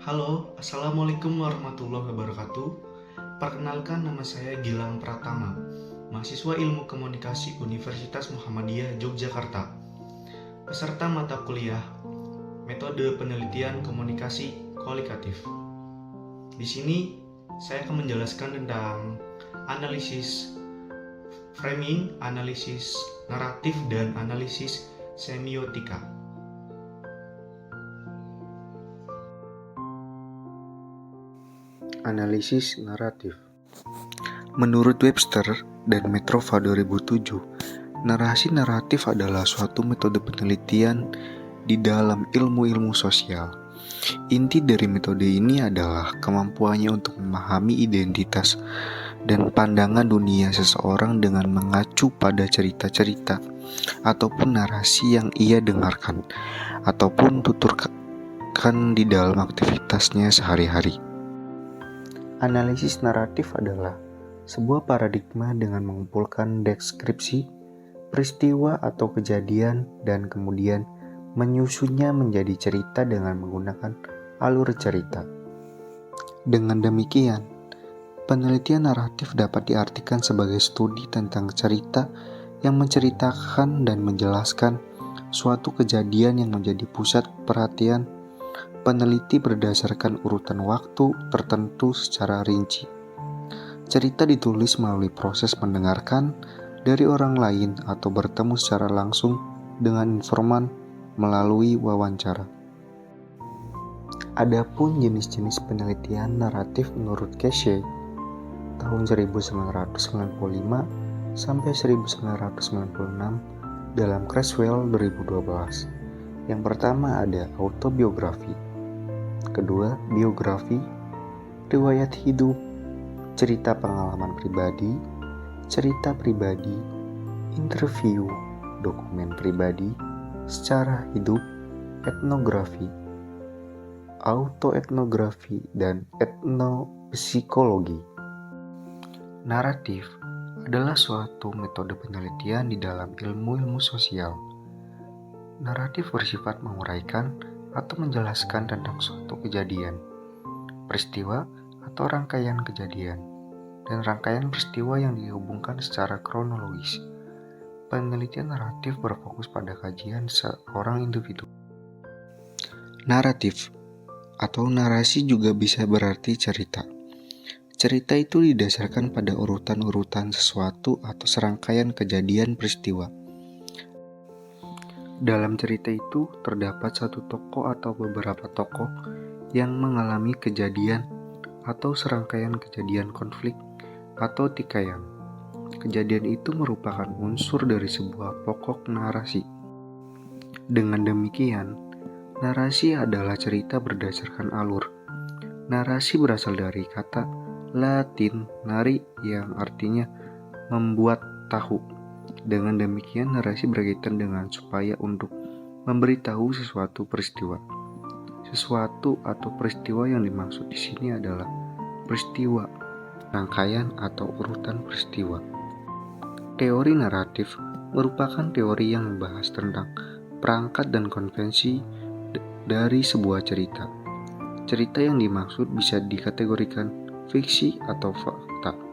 Halo, Assalamualaikum warahmatullahi wabarakatuh. Perkenalkan, nama saya Gilang Pratama, mahasiswa Ilmu Komunikasi Universitas Muhammadiyah Yogyakarta. Peserta mata kuliah Metode Penelitian Komunikasi Kualitatif. Di sini saya akan menjelaskan tentang analisis framing, analisis naratif, dan analisis semiotika. Analisis naratif. Menurut Webster dan Metrova 2007, narasi naratif adalah suatu metode penelitian di dalam ilmu-ilmu sosial. Inti dari metode ini adalah kemampuannya untuk memahami identitas dan pandangan dunia seseorang dengan mengacu pada cerita-cerita ataupun narasi yang ia dengarkan ataupun tuturkan di dalam aktivitasnya sehari-hari. Analisis naratif adalah sebuah paradigma dengan mengumpulkan deskripsi, peristiwa atau kejadian dan kemudian menyusunnya menjadi cerita dengan menggunakan alur cerita. Dengan demikian, penelitian naratif dapat diartikan sebagai studi tentang cerita yang menceritakan dan menjelaskan suatu kejadian yang menjadi pusat perhatian peneliti berdasarkan urutan waktu tertentu secara rinci. Cerita ditulis melalui proses mendengarkan dari orang lain atau bertemu secara langsung dengan informan melalui wawancara. Adapun jenis-jenis penelitian naratif menurut Casey tahun 1995 sampai 1996 dalam Creswell 2012. Yang pertama ada autobiografi. Kedua, biografi, riwayat hidup, cerita pengalaman pribadi, cerita pribadi, interview, dokumen pribadi, secara hidup, etnografi, autoetnografi, dan etnopsikologi. Naratif adalah suatu metode penelitian di dalam ilmu-ilmu sosial. Naratif bersifat menguraikan atau menjelaskan tentang suatu kejadian, peristiwa, atau rangkaian kejadian, dan rangkaian peristiwa yang dihubungkan secara kronologis. Penelitian naratif berfokus pada kajian seorang individu. Naratif atau narasi juga bisa berarti cerita. Cerita itu didasarkan pada urutan-urutan sesuatu atau serangkaian kejadian peristiwa. Dalam cerita itu terdapat satu tokoh atau beberapa tokoh yang mengalami kejadian atau serangkaian kejadian konflik atau tikaian. Kejadian itu merupakan unsur dari sebuah pokok narasi. Dengan demikian, narasi adalah cerita berdasarkan alur. Narasi berasal dari kata Latin nari yang artinya membuat tahu. Dengan demikian, narasi berkaitan dengan supaya untuk memberitahu sesuatu peristiwa. Sesuatu atau peristiwa yang dimaksud di sini adalah peristiwa, rangkaian atau urutan peristiwa. Teori naratif merupakan teori yang membahas tentang perangkat dan konvensi dari sebuah cerita. Cerita yang dimaksud bisa dikategorikan fiksi atau fakta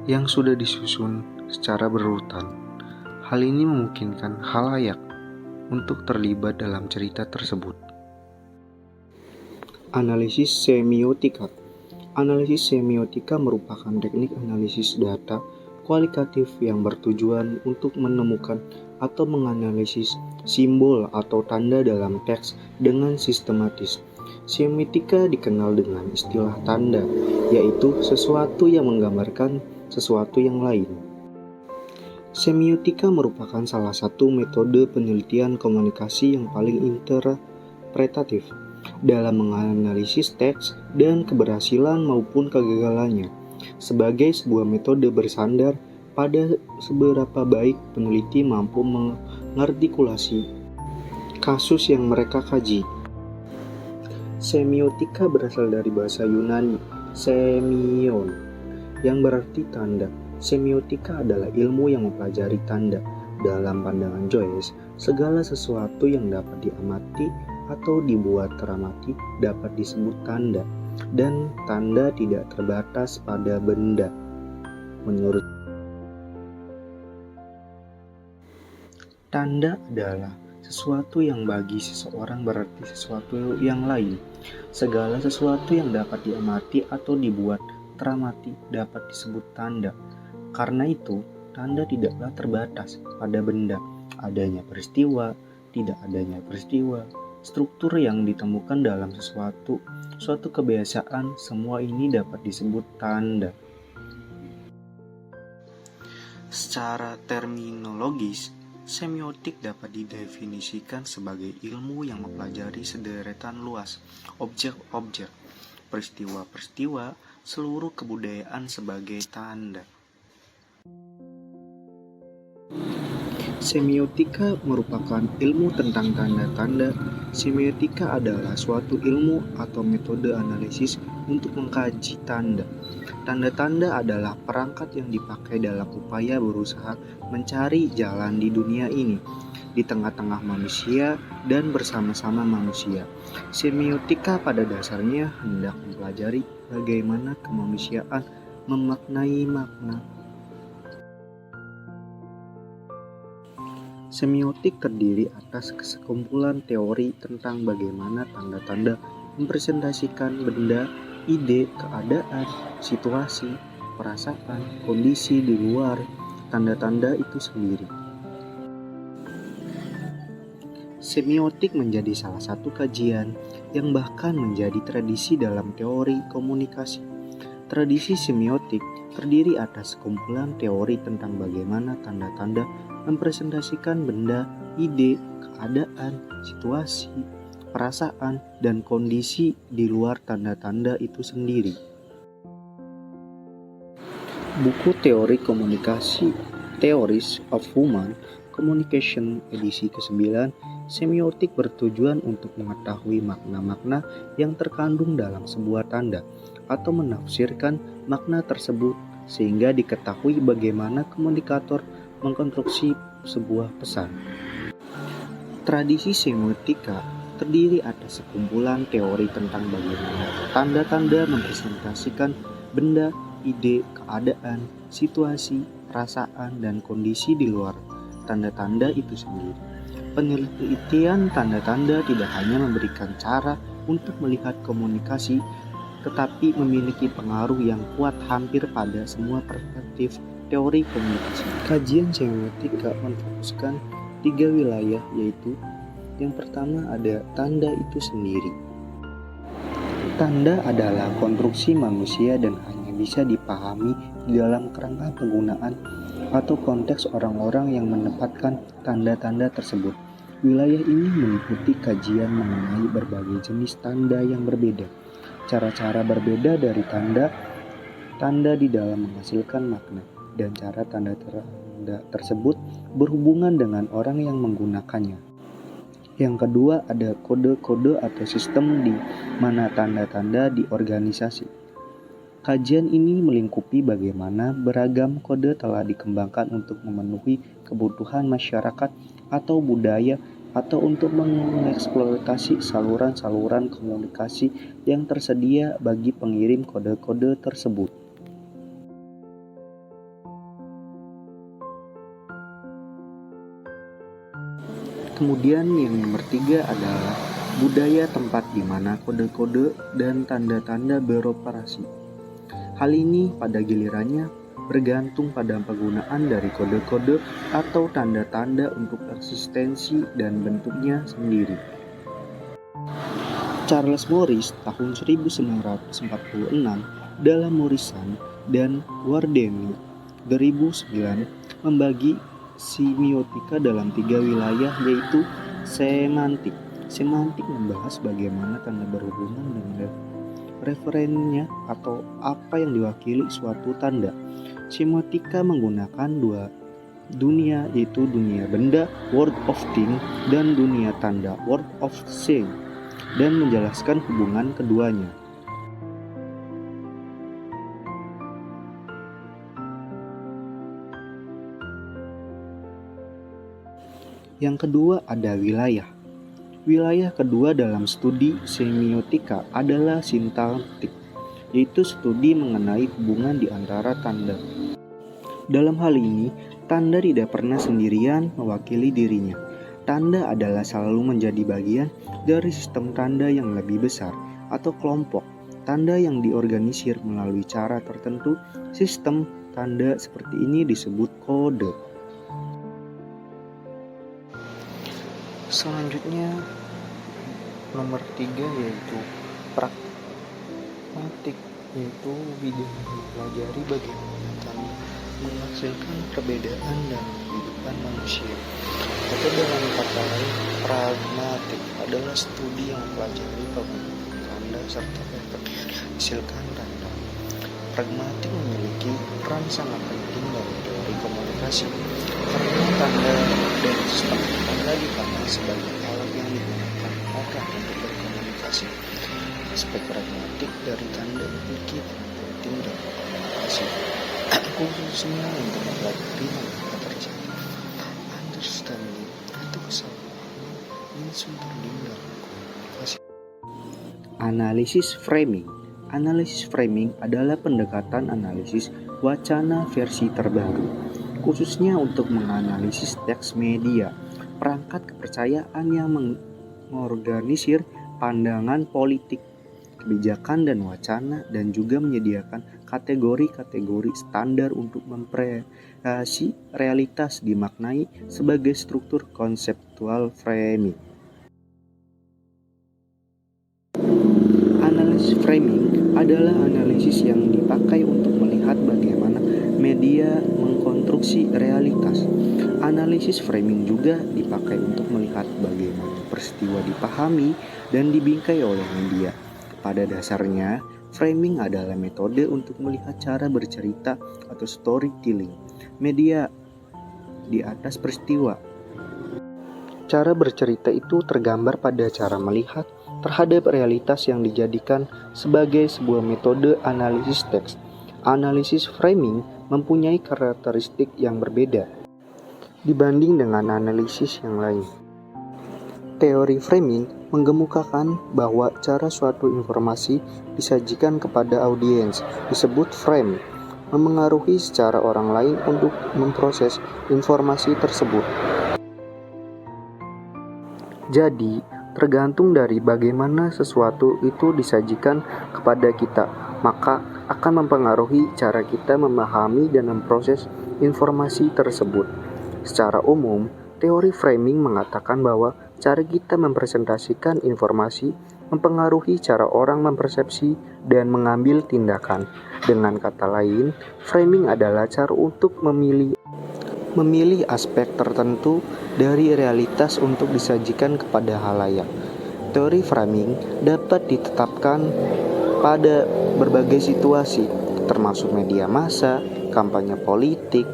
yang sudah disusun secara berurutan. Hal ini memungkinkan khalayak untuk terlibat dalam cerita tersebut. Analisis semiotika. Analisis semiotika merupakan teknik analisis data kualitatif yang bertujuan untuk menemukan atau menganalisis simbol atau tanda dalam teks dengan sistematis. Semiotika dikenal dengan istilah tanda, yaitu sesuatu yang menggambarkan sesuatu yang lain. Semiotika merupakan salah satu metode penelitian komunikasi yang paling interpretatif dalam menganalisis teks dan keberhasilan maupun kegagalannya. Sebagai sebuah metode bersandar pada seberapa baik peneliti mampu mengartikulasi kasus yang mereka kaji. Semiotika berasal dari bahasa Yunani, semion, yang berarti tanda. Semiotika adalah ilmu yang mempelajari tanda. Dalam pandangan Joyce, segala sesuatu yang dapat diamati atau dibuat teramati dapat disebut tanda, dan tanda tidak terbatas pada benda. Menurut tanda adalah sesuatu yang bagi seseorang berarti sesuatu yang lain. Segala sesuatu yang dapat diamati atau dibuat teramati dapat disebut tanda. Karena itu, tanda tidaklah terbatas pada benda, adanya peristiwa, tidak adanya peristiwa, struktur yang ditemukan dalam suatu kebiasaan, semua ini dapat disebut tanda. Secara terminologis, semiotik dapat didefinisikan sebagai ilmu yang mempelajari sederetan luas objek-objek, peristiwa-peristiwa, seluruh kebudayaan sebagai tanda. Semiotika merupakan ilmu tentang tanda-tanda. Semiotika adalah suatu ilmu atau metode analisis untuk mengkaji tanda. Tanda-tanda adalah perangkat yang dipakai dalam upaya berusaha mencari jalan di dunia ini, di tengah-tengah manusia dan bersama-sama manusia. Semiotika pada dasarnya hendak mempelajari bagaimana kemanusiaan memaknai makna. Semiotik terdiri atas sekumpulan teori tentang bagaimana tanda-tanda mempresentasikan benda, ide, keadaan, situasi, perasaan, kondisi di luar tanda-tanda itu sendiri. Semiotik menjadi salah satu kajian yang bahkan menjadi tradisi dalam teori komunikasi. Tradisi semiotik terdiri atas sekumpulan teori tentang bagaimana tanda-tanda mempresentasikan benda, ide, keadaan, situasi, perasaan, dan kondisi di luar tanda-tanda itu sendiri. Buku Teori Komunikasi Theories of Human Communication edisi ke-9, semiotik bertujuan untuk mengetahui makna-makna yang terkandung dalam sebuah tanda atau menafsirkan makna tersebut sehingga diketahui bagaimana komunikator mengkonstruksi sebuah pesan. Tradisi semiotika terdiri atas sekumpulan teori tentang bagaimana tanda-tanda mempresentasikan benda, ide, keadaan, situasi, perasaan, dan kondisi di luar tanda-tanda itu sendiri. Penelitian tanda-tanda tidak hanya memberikan cara untuk melihat komunikasi, tetapi memiliki pengaruh yang kuat hampir pada semua perspektif teori komunikasi. Kajian semiotika memfokuskan 3 wilayah, yaitu yang pertama ada tanda itu sendiri. Tanda adalah konstruksi manusia dan hanya bisa dipahami di dalam kerangka penggunaan atau konteks orang-orang yang menempatkan tanda-tanda tersebut. Wilayah ini meliputi kajian mengenai berbagai jenis tanda yang berbeda, cara-cara berbeda dari tanda di dalam menghasilkan makna, dan cara tanda tersebut berhubungan dengan orang yang menggunakannya. Yang kedua ada kode-kode atau sistem di mana tanda-tanda diorganisasi. Kajian ini melingkupi bagaimana beragam kode telah dikembangkan untuk memenuhi kebutuhan masyarakat atau budaya atau untuk mengeksploitasi saluran-saluran komunikasi yang tersedia bagi pengirim kode-kode tersebut. Kemudian yang nomor 3 adalah budaya tempat di mana kode-kode dan tanda-tanda beroperasi. Hal ini pada gilirannya bergantung pada penggunaan dari kode-kode atau tanda-tanda untuk eksistensi dan bentuknya sendiri. Charles Morris tahun 1946 dalam Morrison dan Wardeni 2009 membagi semiotika dalam 3 wilayah, yaitu semantik. Semantik membahas bagaimana tanda berhubungan dengan referennya atau apa yang diwakili suatu tanda. Semiotika menggunakan 2 dunia, yaitu dunia benda world of thing dan dunia tanda world of thing, dan menjelaskan hubungan keduanya. Yang kedua ada wilayah. Wilayah kedua dalam studi semiotika adalah sintaktik, yaitu studi mengenai hubungan di antara tanda. Dalam hal ini, tanda tidak pernah sendirian mewakili dirinya. Tanda adalah selalu menjadi bagian dari sistem tanda yang lebih besar atau kelompok tanda yang diorganisir melalui cara tertentu. Sistem tanda seperti ini disebut kode. Selanjutnya nomor 3 yaitu pragmatik, yaitu bidang mempelajari bagaimana tanda menghasilkan perbedaan dalam kehidupan manusia. Atau dalam kata lain, pragmatik adalah studi yang mempelajari penggunaan tanda serta efek yang dihasilkan tanda. Pragmatik memiliki peran sangat penting dalam teori komunikasi, karena tanda dan sistem tanda dipandang sebagai alat yang digunakan orang untuk berkomunikasi. Aspek pragmatik dari tanda memiliki peran penting dalam komunikasi, khususnya untuk mempelajari mengapa terjadi understanding atau kesalahpahaman yang sumbernya dalam komunikasi. Analisis framing. Analisis framing adalah pendekatan analisis wacana versi terbaru, khususnya untuk menganalisis teks media, perangkat kepercayaan yang mengorganisir pandangan politik, kebijakan dan wacana, dan juga menyediakan kategori-kategori standar untuk mempresensi realitas dimaknai sebagai struktur konseptual framing. Analisis framing adalah analisis yang dipakai untuk melihat bagaimana media mengkonstruksi realitas. Analisis framing juga dipakai untuk melihat bagaimana peristiwa dipahami dan dibingkai oleh media. Pada dasarnya, framing adalah metode untuk melihat cara bercerita atau storytelling media di atas peristiwa. Cara bercerita itu tergambar pada cara melihat terhadap realitas yang dijadikan sebagai sebuah metode analisis teks. Analisis framing mempunyai karakteristik yang berbeda dibanding dengan analisis yang lain. Teori framing menggemukakan bahwa cara suatu informasi disajikan kepada audiens disebut frame, memengaruhi secara orang lain untuk memproses informasi tersebut. Jadi, tergantung dari bagaimana sesuatu itu disajikan kepada kita, maka akan mempengaruhi cara kita memahami dan memproses informasi tersebut. Secara umum, teori framing mengatakan bahwa cara kita mempresentasikan informasi mempengaruhi cara orang mempersepsi dan mengambil tindakan. Dengan kata lain, framing adalah cara untuk memilih aspek tertentu dari realitas untuk disajikan kepada halayak. Teori framing dapat ditetapkan pada berbagai situasi, termasuk media massa, kampanye politik,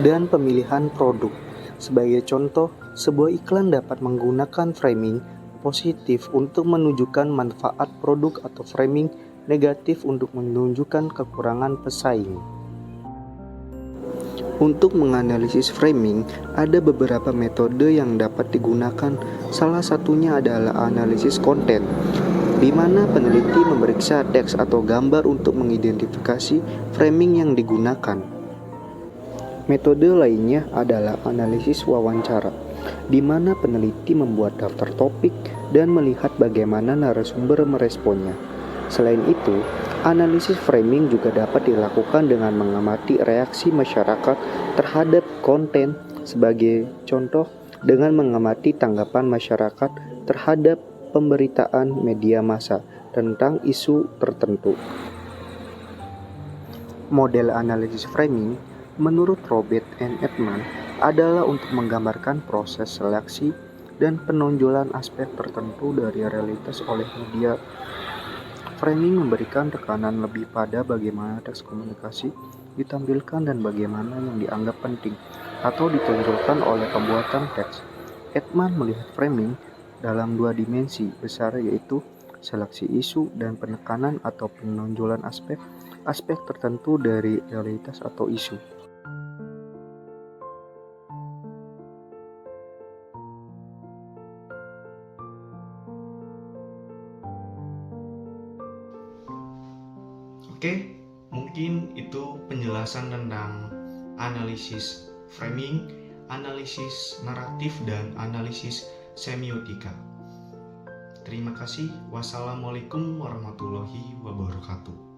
dan pemilihan produk. Sebagai contoh, sebuah iklan dapat menggunakan framing positif untuk menunjukkan manfaat produk atau framing negatif untuk menunjukkan kekurangan pesaing. Untuk menganalisis framing, ada beberapa metode yang dapat digunakan. Salah satunya adalah analisis konten, di mana peneliti memeriksa teks atau gambar untuk mengidentifikasi framing yang digunakan. Metode lainnya adalah analisis wawancara, di mana peneliti membuat daftar topik dan melihat bagaimana narasumber meresponnya. Selain itu, analisis framing juga dapat dilakukan dengan mengamati reaksi masyarakat terhadap konten. Sebagai contoh, dengan mengamati tanggapan masyarakat terhadap pemberitaan media massa tentang isu tertentu. Model analisis framing, menurut Robert and Edman, adalah untuk menggambarkan proses seleksi dan penonjolan aspek tertentu dari realitas oleh media. Framing memberikan tekanan lebih pada bagaimana teks komunikasi ditampilkan dan bagaimana yang dianggap penting atau ditonjolkan oleh pembuatan teks. Edman melihat framing dalam dua dimensi besar, yaitu seleksi isu dan penekanan atau penonjolan aspek tertentu dari realitas atau isu. Oke, mungkin itu penjelasan tentang analisis framing, analisis naratif, dan analisis semiotika. Terima kasih. Wassalamualaikum warahmatullahi wabarakatuh.